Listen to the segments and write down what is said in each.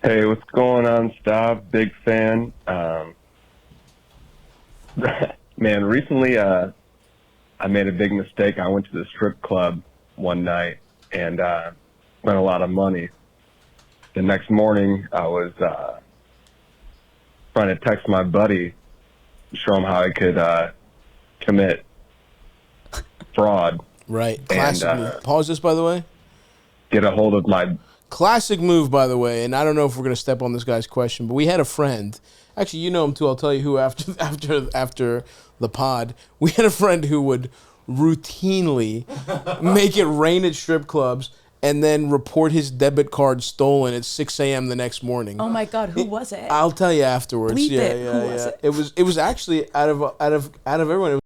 Hey, what's going on, Stav? Big fan. Man, recently I made a big mistake. I went to the strip club one night and spent a lot of money. The next morning, I was trying to text my buddy to show him how I could commit fraud. Right. Classic move. Pause this, by the way. Get a hold of my... Classic move, by the way, and I don't know if we're going to step on this guy's question, but we had a friend. Actually, you know him too. I'll tell you who after the pod. We had a friend who would routinely make it rain at strip clubs and then report his debit card stolen at 6 a.m. the next morning. Oh my God, who was it? I'll tell you afterwards. Bleep yeah, it. yeah, Who yeah. was it? It was actually out of everyone. It was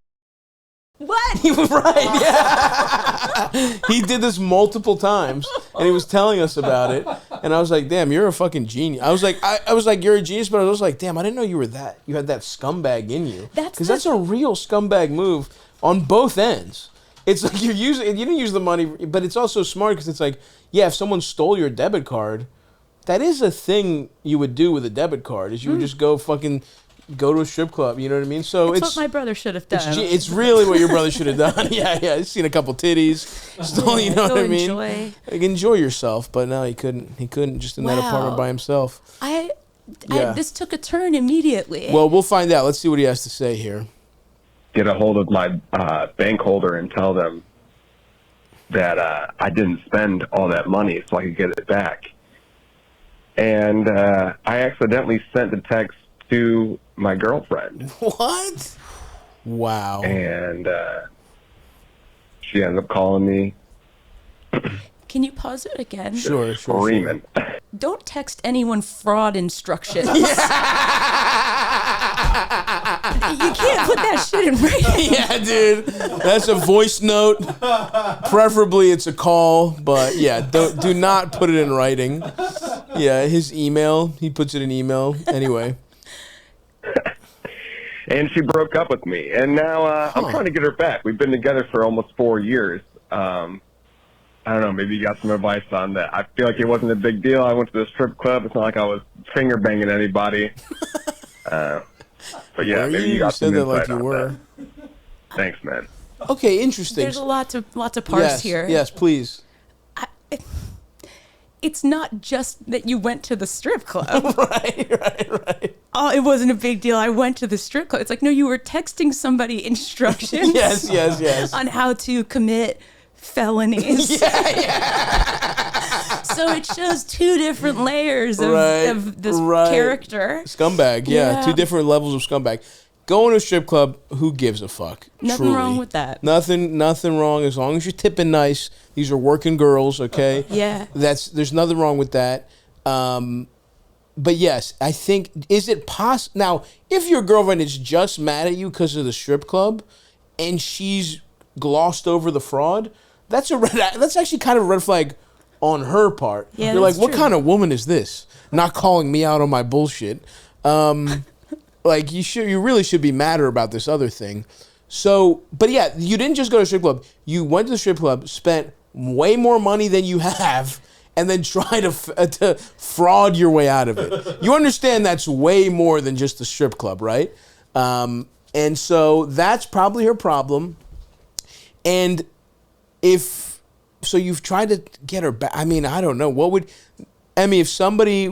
What? He was right, yeah. He did this multiple times, and he was telling us about it. And I was like, damn, you're a fucking genius. I was like, you're a genius, but I was like, damn, I didn't know you had that scumbag in you. Because that's a real scumbag move on both ends. It's like you didn't use the money, but it's also smart because it's like, yeah, if someone stole your debit card, that is a thing you would do with a debit card, is you would just go to a strip club, you know what I mean? So it's what my brother should have done. It's really what your brother should have done. Yeah. He's seen a couple titties. Still, you know what I mean? Enjoy yourself, but no, he couldn't. He couldn't just in that apartment by himself. This took a turn immediately. Well, we'll find out. Let's see what he has to say here. Get a hold of my bank holder and tell them that I didn't spend all that money so I could get it back. And I accidentally sent the text to my girlfriend. What? Wow. And she ended up calling me. Can you pause it again? Sure. Screaming. Don't text anyone fraud instructions. You can't put that shit in writing. Yeah, dude. That's a voice note. Preferably it's a call, but yeah, do not put it in writing. Yeah, his email, he puts it in email. Anyway. And she broke up with me. And now I'm trying to get her back. We've been together for almost 4 years. I don't know, maybe you got some advice on that. I feel like it wasn't a big deal. I went to the strip club. It's not like I was finger banging anybody. But yeah, maybe you got some insight on that. Thanks, man. Okay, interesting. There's lots of parts here. Yes, please. It's not just that you went to the strip club. Right. Oh, it wasn't a big deal. I went to the strip club. It's like, no, you were texting somebody instructions. Yes. On how to commit felonies. Yeah. So it shows two different layers of this character. Scumbag, yeah. Two different levels of scumbag. Going to a strip club, who gives a fuck? Nothing wrong with that. Nothing wrong as long as you're tipping nice. These are working girls, okay? Yeah. There's nothing wrong with that. But yes, I think, is it possible? Now, if your girlfriend is just mad at you because of the strip club and she's glossed over the fraud, that's actually kind of a red flag on her part. Yeah, you're like, what true. kind of woman is this? Not calling me out on my bullshit. Like, you really should be madder about this other thing. So, but yeah, you didn't just go to a strip club. You went to the strip club, spent way more money than you have, and then try to fraud your way out of it. You understand that's way more than just a strip club, right? And so that's probably her problem. And so you've tried to get her back. I mean, I don't know. What would, Emmy, if somebody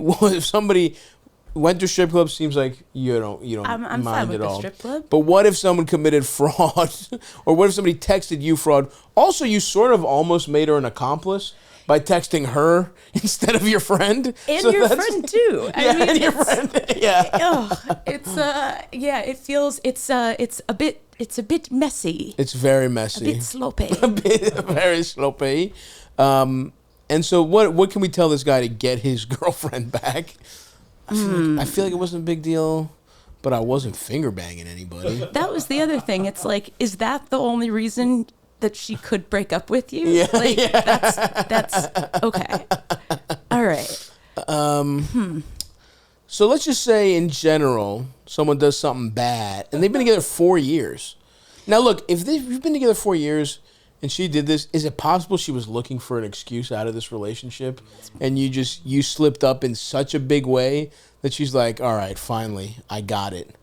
went to strip club, seems like you don't I'm mind fine with at the all. strip club. But what if someone committed fraud, or what if somebody texted you fraud? Also, you sort of almost made her an accomplice by texting her instead of your friend, and so your friend too. And your friend. Yeah. It feels it's a bit messy. It's very messy. A bit sloppy. Very sloppy. And so what can we tell this guy to get his girlfriend back? I feel like it wasn't a big deal, but I wasn't finger banging anybody. That was the other thing. It's like, is that the only reason that she could break up with you? Yeah, That's okay. All right. So let's just say in general, someone does something bad, and they've been together 4 years. Now look, if you've been together 4 years, and she did this, is it possible she was looking for an excuse out of this relationship and you slipped up in such a big way that she's like, all right, finally, I got it?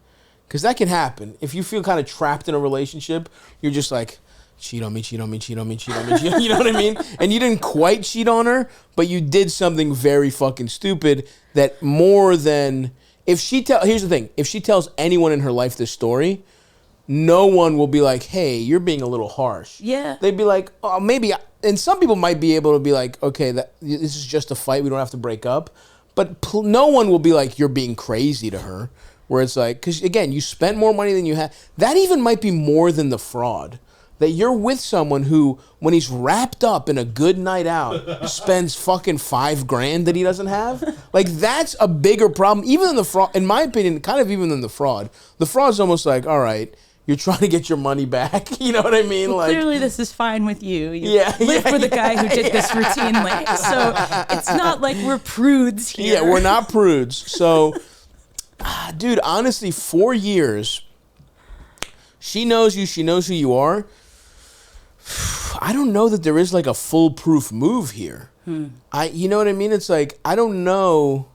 Because that can happen. If you feel kind of trapped in a relationship, you're just like, cheat on me, cheat on me, cheat on me, cheat on me. You know what I mean? And you didn't quite cheat on her, but you did something very fucking stupid that more than... Here's the thing. If she tells anyone in her life this story, no one will be like, hey, you're being a little harsh. Yeah. They'd be like, oh, maybe... And some people might be able to be like, okay, this is just a fight. We don't have to break up. But no one will be like, you're being crazy to her. Where it's like... Because, again, you spent more money than you had. That even might be more than the fraud. That you're with someone who, when he's wrapped up in a good night out, spends fucking $5,000 that he doesn't have. Like, that's a bigger problem, even than the fraud. In my opinion, kind of even than the fraud. The fraud's almost like, all right, you're trying to get your money back. You know what I mean? Well, like, clearly, this is fine with you. You Yeah, live yeah, with a guy who did this routinely, so it's not like we're prudes here. Yeah, we're not prudes. So, dude, honestly, 4 years. She knows you. She knows who you are. I don't know that there is like a foolproof move here. You know what I mean? It's like, I don't know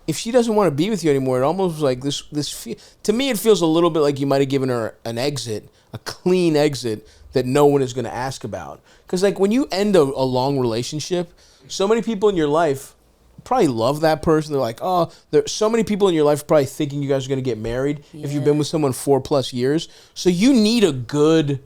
if she doesn't want to be with you anymore. It almost like to me, it feels a little bit like you might have given her an exit, a clean exit that no one is going to ask about. Because like when you end a long relationship, so many people in your life probably love that person. They're like, oh, there's so many people in your life probably thinking you guys are going to get married if you've been with someone 4+ years. So you need a good...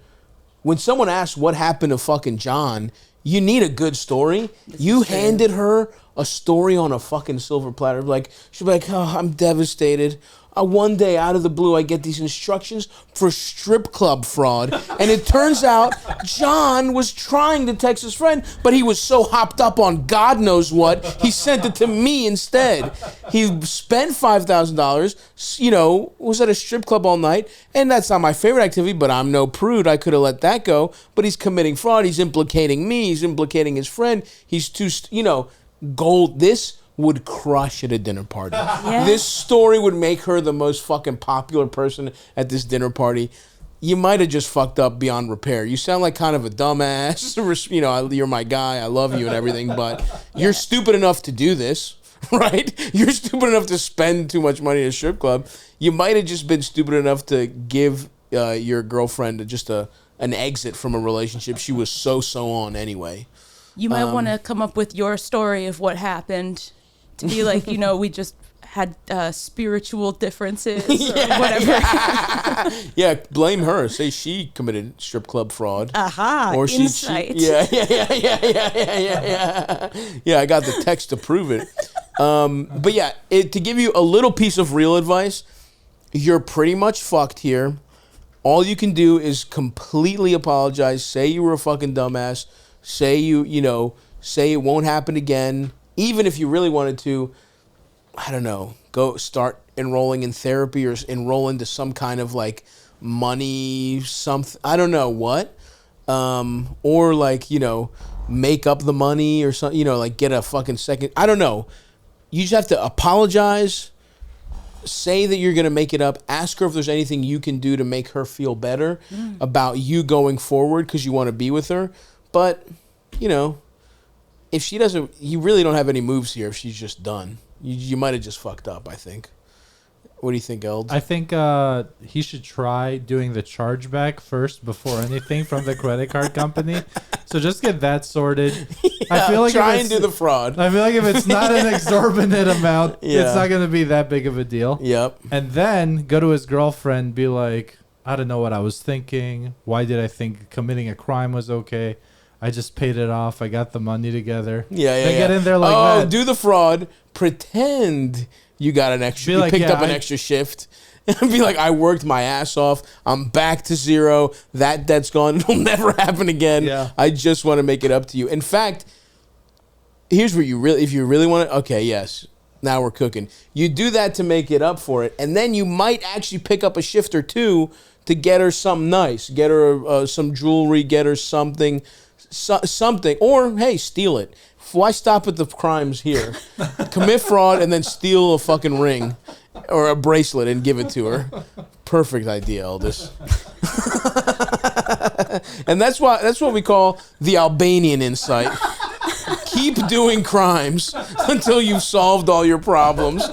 When someone asks what happened to fucking John, you need a good story. You handed her a story on a fucking silver platter. Like, she'll be like, oh, I'm devastated. One day out of the blue, I get these instructions for strip club fraud. And it turns out John was trying to text his friend, but he was so hopped up on God knows what, he sent it to me instead. He spent $5,000, was at a strip club all night. And that's not my favorite activity, but I'm no prude. I could have let that go. But he's committing fraud. He's implicating me. He's implicating his friend. He's too, gold. This would crush at a dinner party. Yeah. This story would make her the most fucking popular person at this dinner party. You might have just fucked up beyond repair. You sound like kind of a dumbass. You're my guy. I love you and everything, but you're stupid enough to do this, right? You're stupid enough to spend too much money at a strip club. You might have just been stupid enough to give your girlfriend just an exit from a relationship she was so on anyway. You might want to come up with your story of what happened. To be like, we just had spiritual differences or whatever. Yeah, blame her. Say she committed strip club fraud. Aha, or insight. Yeah. Yeah, I got the text to prove it. But yeah, to give you a little piece of real advice, you're pretty much fucked here. All you can do is completely apologize. Say you were a fucking dumbass. Say say it won't happen again. Even if you really wanted to, I don't know, go start enrolling in therapy or enroll into some kind of like money, something, I don't know what. Or like, make up the money or something, like get a fucking second. I don't know. You just have to apologize, say that you're going to make it up, ask her if there's anything you can do to make her feel better about you going forward because you want to be with her. But, if she doesn't, you really don't have any moves here if she's just done. You might have just fucked up, I think. What do you think, Eld? I think he should try doing the chargeback first before anything from the credit card company. So just get that sorted. Yeah, I feel like try and do the fraud. I feel like if it's not an exorbitant amount, it's not going to be that big of a deal. Yep. And then go to his girlfriend, be like, I don't know what I was thinking. Why did I think committing a crime was okay? I just paid it off. I got the money together. Yeah. Get in there like that. Do the fraud. Pretend you got an extra. You picked up an extra shift. And be like, I worked my ass off. I'm back to zero. That debt's gone. It'll never happen again. Yeah. I just want to make it up to you. In fact, here's where if you really want to. Okay, yes. Now we're cooking. You do that to make it up for it, and then you might actually pick up a shift or two to get her something nice. Get her some jewelry. Get her something. Something, or hey, steal it. Why stop at the crimes here? Commit fraud and then steal a fucking ring or a bracelet and give it to her. Perfect idea, Aldous. And that's what we call the Albanian insight. Keep doing crimes until you've solved all your problems.